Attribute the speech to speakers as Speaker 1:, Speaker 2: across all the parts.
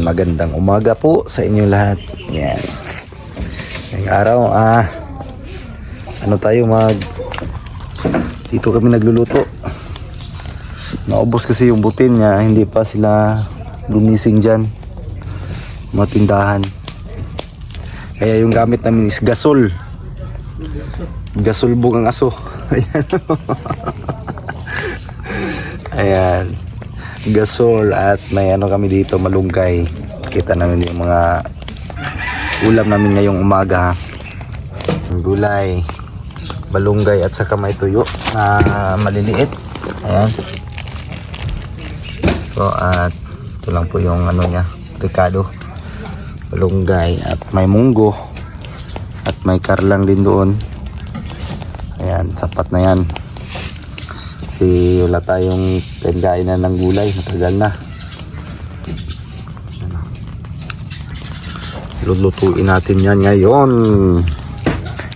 Speaker 1: magandang umaga po sa inyo lahat. Yan. Ngayong araw, dito kami nagluluto. Naubos kasi yung butin niya, hindi pa sila gumising dyan, mga tindahan. Kaya yung gamit namin is gasol. Gasolbong ang aso. Ayan. Ayan. Gasol at may kami dito, malunggay. Kita namin yung mga ulam namin ngayong umaga. Gulay, malunggay at saka may tuyo na maliliit. Ayan. So at ito lang po yung niya, ricado. Malunggay at may munggo at may karlang din doon. Ayan, sapat na yan. Kasi wala tayong kainan ng gulay, matagal na. Lulutuin natin yan ngayon.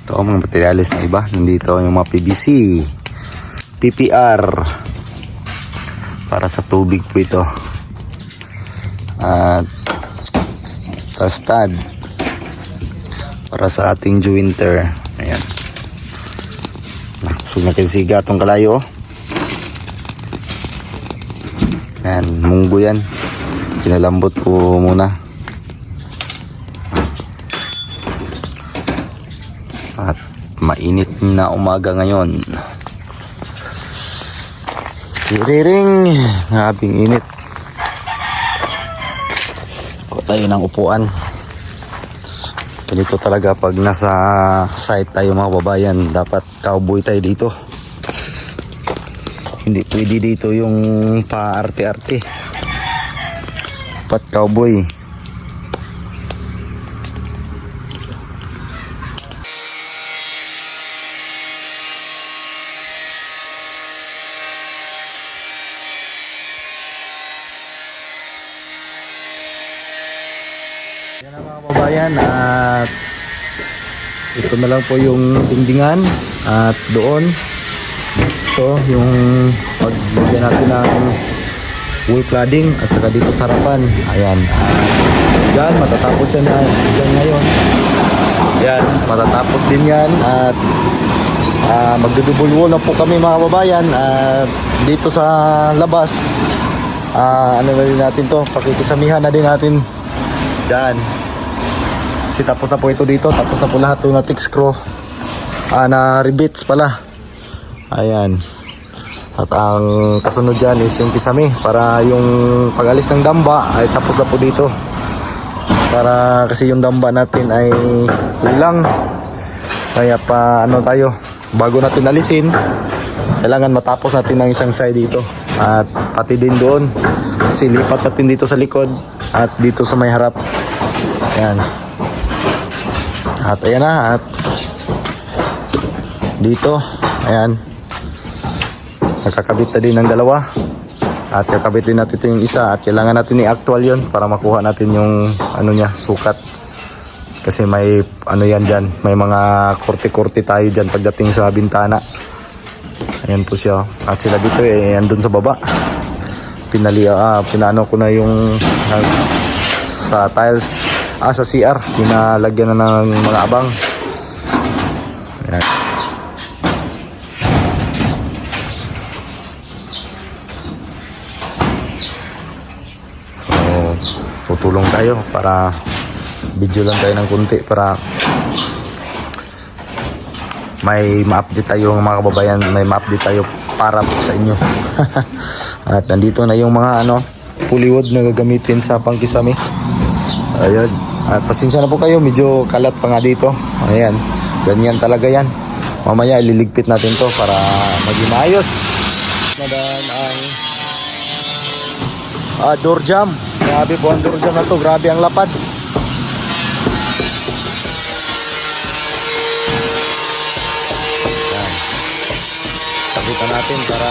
Speaker 1: Ito ang mga materialis na iba. Nandito yung mga PVC, PPR, para sa tubig po ito, at tastad para sa ating jointer. Ayan. So nakinsiga itong kalayo. Ayan, munggo yan. Pinalambot ko muna. At mainit na umaga ngayon. Tiriring, grabing init. Kuha tayo ng upuan. Ganito talaga pag nasa site tayo mga babayan, dapat cowboy tayo dito. Hindi pwede dito yung pa-arte-arte. Dapat cowboy. Yan ang mga babayan, at ito na lang po yung dingdingan, at doon ito yung pagbigyan natin ng wool cladding, at saka dito sa harapan. Ayan, yan matatapos yan ngayon. Yan matatapos din yan, at magdudubol wall na po kami mga babayan. At dito sa labas, na din natin to, pakikisamihan na din natin dyan. Kasi tapos na po ito dito, tapos na po lahat yung na-tick screw, na rivets pala. Ayan. At ang kasunod dyan is yung kisame, para yung pag-alis ng damba ay tapos na po dito. Para kasi yung damba natin ay kulang. Kaya pa tayo, bago natin alisin, kailangan matapos natin ng isang side dito. At pati din doon, kasi lipat natin dito sa likod at dito sa may harap. Ayan. At ayan na, at dito, ayan, nakakabit na din ng dalawa. At kakabit din natin ito yung isa, at kailangan natin i-actual yun para makuha natin yung sukat. Kasi may yan dyan, may mga korte-korte tayo dyan pagdating sa bintana. Ayan po siya. At sila dito andun sa baba. Pinano ko na yung sa tiles, sa CR, pinalagyan na ng mga abang. Ayan. So tutulong tayo, para video lang tayo ng kunti, para may ma-update tayo mga kababayan, may ma-update tayo para po sa inyo. At nandito na yung mga plywood na gagamitin sa pangkisame. Ayun. At pasensya na po kayo, medyo kalat pa nga dito. Ayan, ganyan talaga yan. Mamaya ililigpit natin to para maging maayos. Nadan ang door jam. Grabe po ang door jam na to, grabe ang lapad. Ayan. Sabitan natin para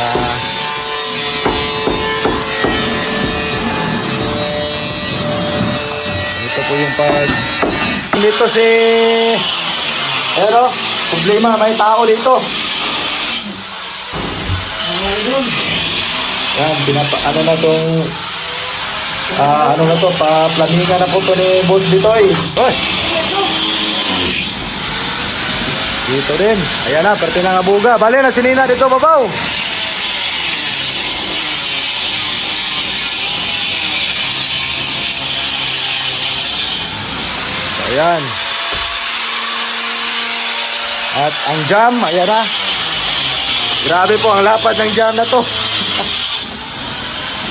Speaker 1: po yung dito pero problema, may tao dito. Yan, na tong Ano na to, pa-planingan na po to ni Boss Bitoy. Hoy! Dito din. Ayan na, perte ng abuga. Bale na, sinina dito, babaw. Ayan. At ang jam, ayan na. Grabe po, ang lapad ng jam na to.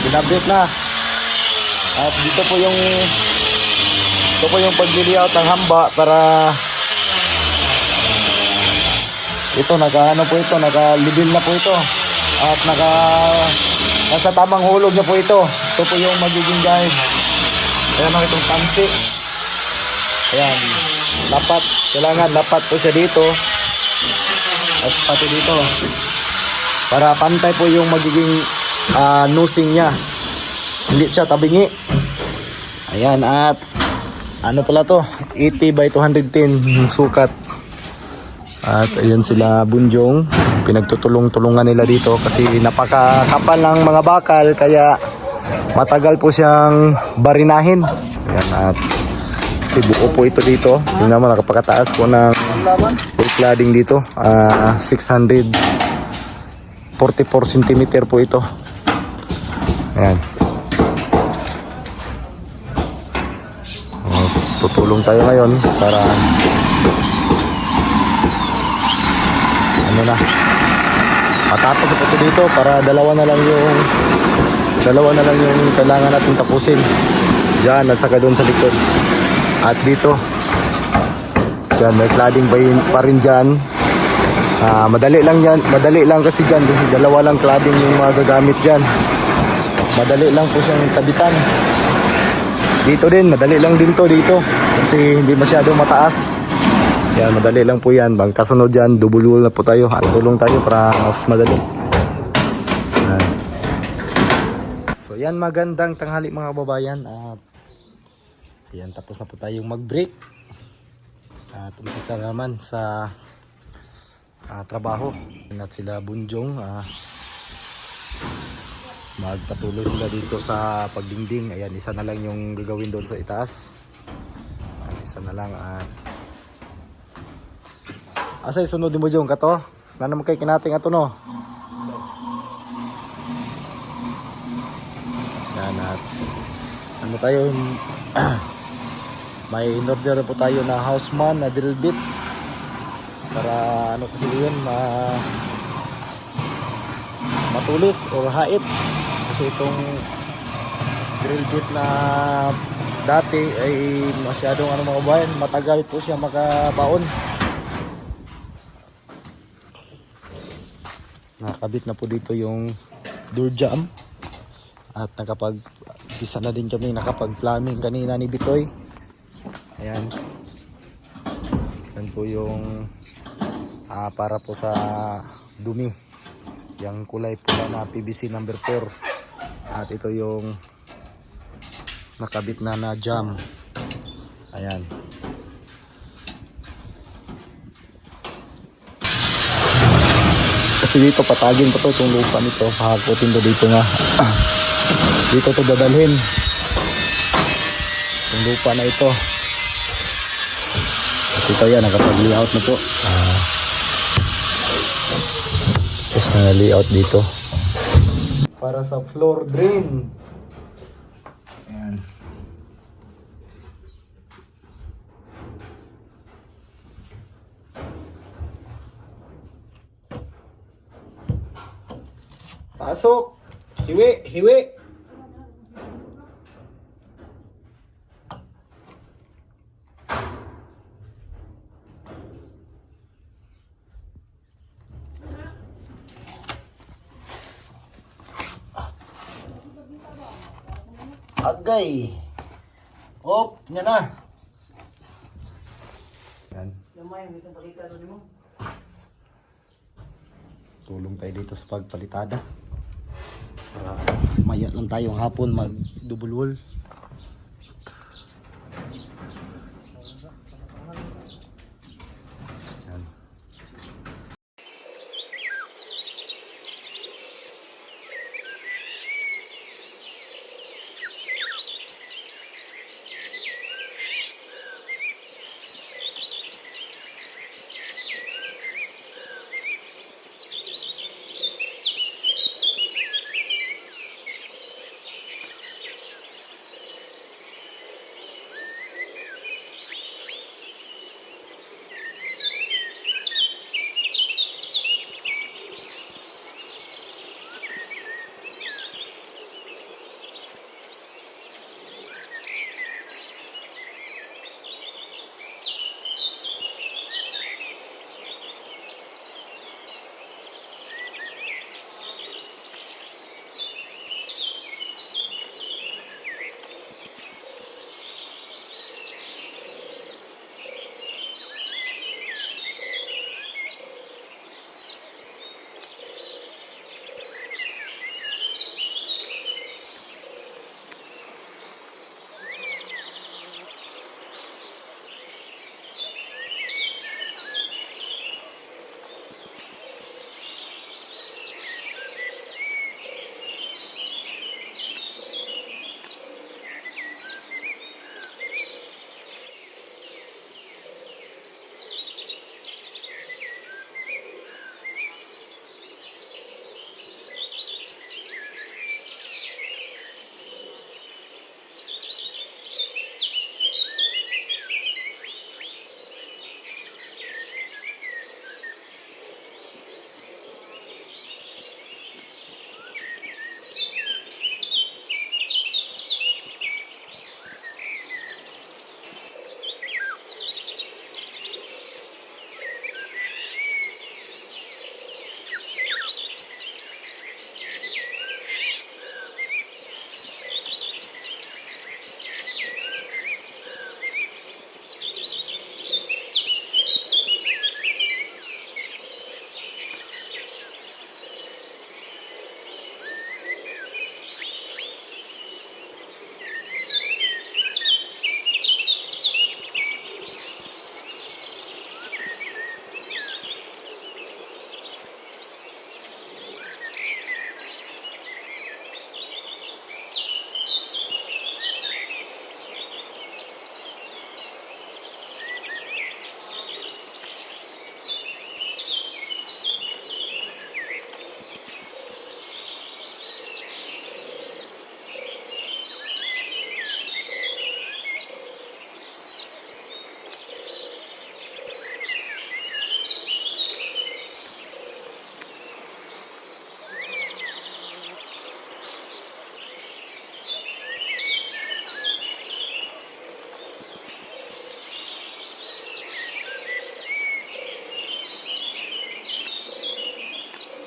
Speaker 1: Binabit na. At dito po yung pag-layout ng hamba para ito naka-ano po ito, naka-level na po ito. At nasa tamang hulog na po ito. Ito po yung magiging guide. Ayan o, itong tansi. Ayan, lapat. Kailangan lapat po siya dito. At pati dito. Para pantay po yung magiging nosing niya. Hindi siya tabingi. Ayan, at ano pala to? 80 by 210 yung sukat. At ayan sila Bunjong. Pinagtutulong-tulungan nila dito kasi napakakapal ng mga bakal kaya matagal po siyang barinahin. Ayan, at kasi buo po ito dito. Yung naman nakapagkataas po ng full cladding dito. 644 cm po ito. Ayan. Tutulong tayo ngayon para ano na matapos sa ito dito para dalawa na lang yung kailangan natin tapusin dyan at saka doon sa likod at dito dyan may cladding pa rin dyan. Madali lang kasi dyan dalawa lang cladding yung magagamit dyan, madali lang po siyang kabitan. Dito din, madali lang din to dito kasi hindi masyadong mataas. Yan, madali lang po yan. Bang kasunod yan, double wall na po tayo. Tulong tayo para mas madali. Yan. So yan, magandang tanghali mga kababayan. At yan, tapos na po tayong mag-break. At umpisa naman sa trabaho. At sila Bunjong. Magpatuloy sila dito sa pagdingding. Ayan, isa na lang yung gagawin doon sa itaas. Isa na lang at asay sunod mo dyan kato. Na naman kay kinating ato no. Yan at ano tayo may in-order po tayo na houseman na drill bit para ano kasi yun matulis o hait. Kasi itong drill bit na dati ay masyadong mga bayan, matagal po siya makabaon. Nakakabit na po dito yung door jam at nakapag-isa na din kami, nakapag-plumbing kanina ni Bitoy. Ayan. Yan po yung para po sa dumi. Yung kulay pula na PVC number 4. At ito yung nakabit na jam. Ayan. Kasi dito patagin pa to itong lupa nito. Hakutin to dito nga. Dito to dadalhin. Itong lupa na ito. At ito yan, nakapag-layout na po. Tapos na layout dito. Para sa floor drain. Ayan. Pasok. Hiwi, hiwi. Agay. Op, yan na. Yan. Tulong tayo dito sa pagpalitada. Para maya lang tayong hapon mag double wall. Yan.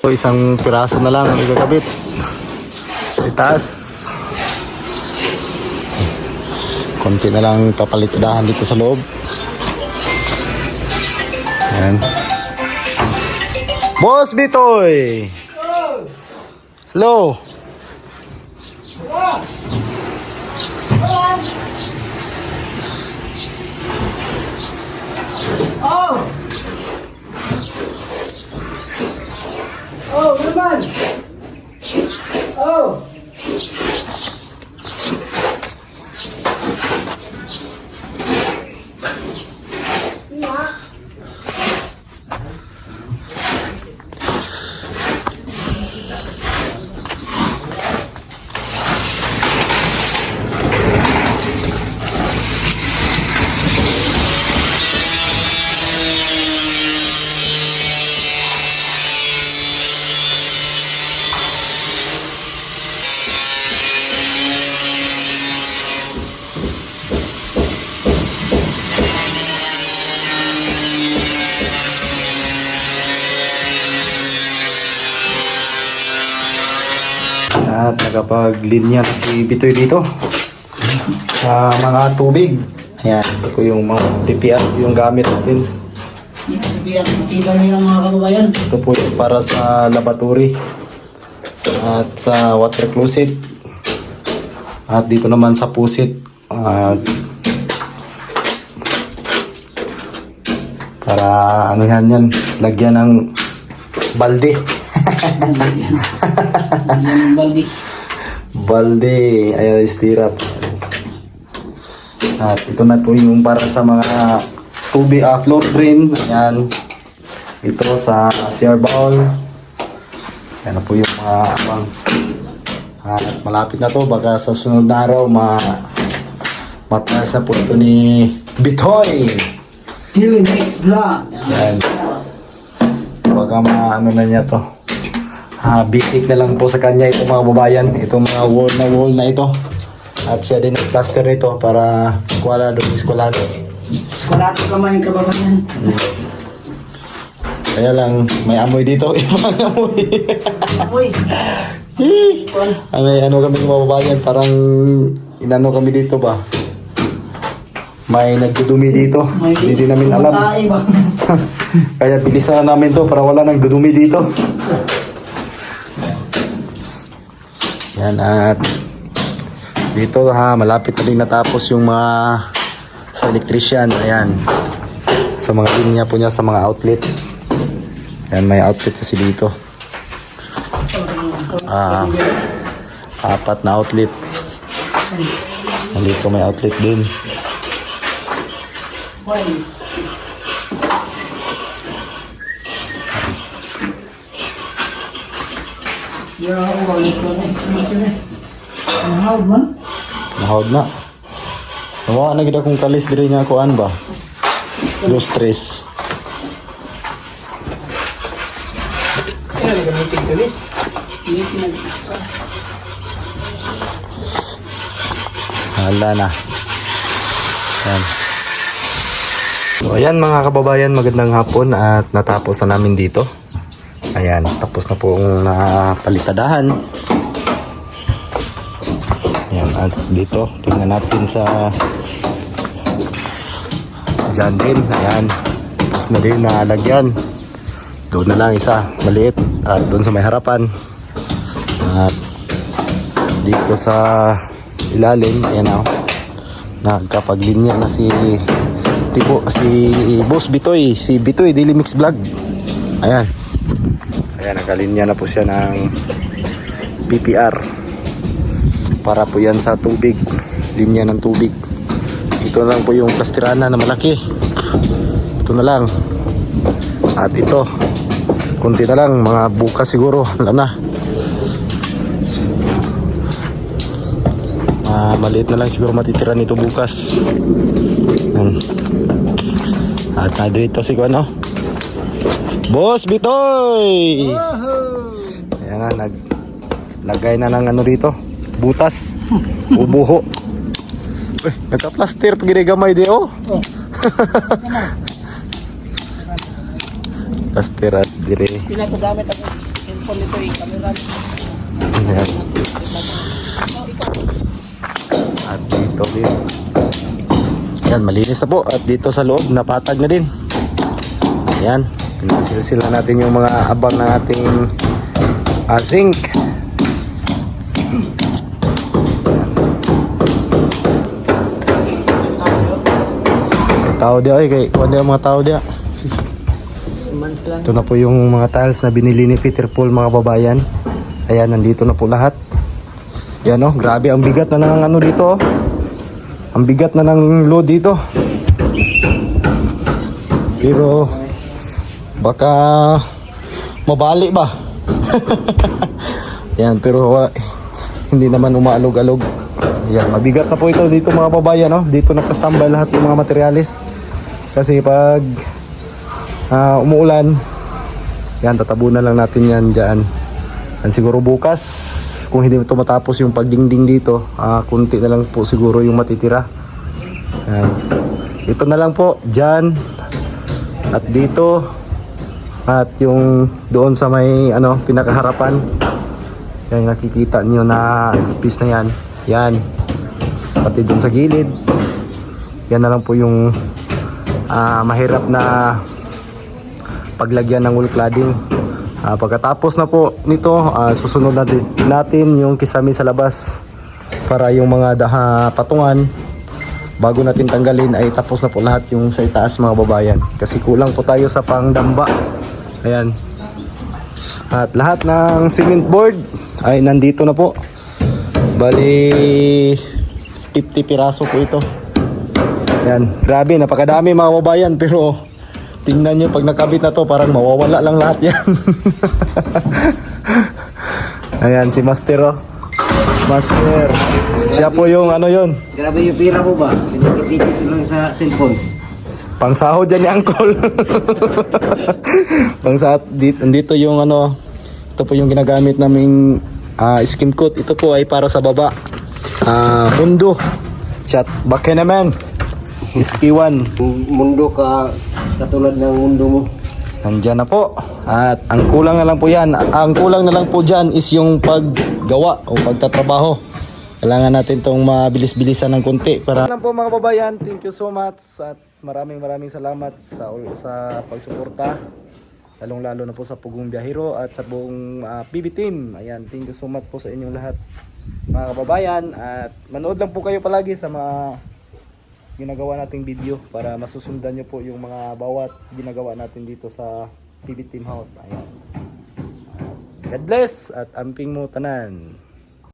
Speaker 1: Ito isang piraso na lang ang igagabit. Itaas. Konti na lang papalitahan dito sa loob. Ayan. Boss Bitoy! Hello!
Speaker 2: Oh! Oh, naman! Oh!
Speaker 1: At nakapaglinya na si Bitoy dito sa mga tubig. Ayan, ito po yung mga PPR, yung gamit natin.
Speaker 2: Kita niyo mga kababayan.
Speaker 1: Ito po yung para sa laboratory at sa water closet. At dito naman sa pusit. At para ano yan, lagyan ng balde.
Speaker 2: Baldi.
Speaker 1: Balde, ayan, istirap. At ito na po yung para sa mga tubig, floor drain. Ayan. Ito sa CR bowl. Ayan na po yung mga abang. At malapit na to, baka sa sunod na araw mataas na po ito ni Bitoy.
Speaker 2: Till next vlog.
Speaker 1: Ayan. Baka maano na niya to. Basic na lang po sa kanya ito mga babayan. Itong mga wall na ito. At siya din nag-plaster nito para kuwala doon iskolado.
Speaker 2: Wala ko kamay kababayan.
Speaker 1: Kaya lang, may amoy dito. Ibang amoy.
Speaker 2: Uy.
Speaker 1: May ano kami mga babayan. Parang inano kami dito ba? May nagdudumi dito. Hindi din namin alam. Kaya bilisan na namin to para wala nang dudumi dito. Yan, at dito malapit na din natapos yung mga sa electrician. Ayan, sa mga linya po niya sa mga outlet. Ayan, may outlet kasi dito. 4 na outlet. Dito may outlet din. Nahawd na. Nawa na gid akong kalis diri nga kuan ba? Dos stress. Hala na. Ayan. So ayan mga kababayan, magandang hapon at natapos na namin dito. Ayan, tapos na po ang napalitadahan. Ayan, at dito, tingnan natin sa dyan din. Ayan, tapos na din nalagyan. Doon na lang isa, maliit. At doon sa may harapan. At dito sa ilalim, ayan o. Nagkapaglinya na si Boss Bitoy. Si Bitoy, Daily Mix Vlog. Ayan. Ayan, nakalinya na po siya ng PPR. Para po yan sa tubig. Linya ng tubig. Ito lang po yung plastirana na malaki. Ito na lang. At ito. Kunti na lang. Mga bukas siguro. Wala na. Maliit na lang siguro matitira nito bukas. Ayan. At dito si ano? Boss Bitoy! Ayan na, naglagay na ng ano dito, butas, ubuho. Uy, nagka-plaster pag ginagamay di oh. Plaster at dire.
Speaker 2: Pila ko gamit ako. cellphone nito eh. Camera.
Speaker 1: Ayan. At dito din. Ayan, malinis na po. At dito sa loob, napatag na din. Ayan. Pinasilsila natin yung mga abang ng ating zinc. May tao di ay kay kuan di ang mga tao di. Ito na po yung mga tiles na binili ni Peter Paul, mga babayan. Ayan, nandito na po lahat. Yan oh, grabe ang bigat na ng ano dito oh. Ang bigat na ng load dito. Pero baka mabali ba? Yan, pero hindi naman umaalog-alog. Yan, mabigat na po ito dito mga babayan no? Dito nakastambay lahat yung mga materyales. Kasi pag umuulan, yan, tatabunan lang natin yan dyan. And siguro bukas, kung hindi ito matapos yung pagdingding dito, kunti na lang po siguro yung matitira. Yan. Ito na lang po, dyan. At dito. At yung doon sa may pinakaharapan. Yan, nakikita nyo na space na yan. Yan. Pati doon sa gilid. Yan na lang po yung mahirap na paglagyan ng wall cladding. Pagkatapos na po nito, susunod natin yung kisame sa labas para yung mga patungan bago natin tanggalin ay tapos na po lahat yung sa itaas mga babayan, kasi kulang po tayo sa pangdamba. Ayan. At lahat ng cement board ay nandito na po. Bali 50 piraso po ito. Ayan, grabe, napakadami mga babayan, pero tingnan nyo pag nakabit na to parang mawawala lang lahat yan. Ayan si Master oh. Master, siya po yung yun,
Speaker 2: Grabe yung pira mo ba? Pinakitipid lang sa cellphone.
Speaker 1: pangsahod dyan ni Uncle. Pangsahod dito yung ito po yung ginagamit naming skim coat. Ito po ay para sa baba. Mundo chat bakit naman Iskiwan.
Speaker 2: Mundo ka katulad ng mundo mo.
Speaker 1: Nandyan na po. At ang kulang na lang po yan. Ang kulang na lang po dyan is yung paggawa o pagtatrabaho. Kailangan natin itong mabilis-bilisan ng konti. Para lang po mga babayan, thank you so much. At maraming salamat sa pagsuporta. Lalong-lalo na po sa Pugong Biyahero at sa buong PB team. Ayan, thank you so much po sa inyong lahat mga kababayan. At manood lang po kayo palagi sa mga ginagawa nating video para masusundan nyo po yung mga bawat ginagawa natin dito sa PB Team House. Ayan. God bless at amping mo tanan.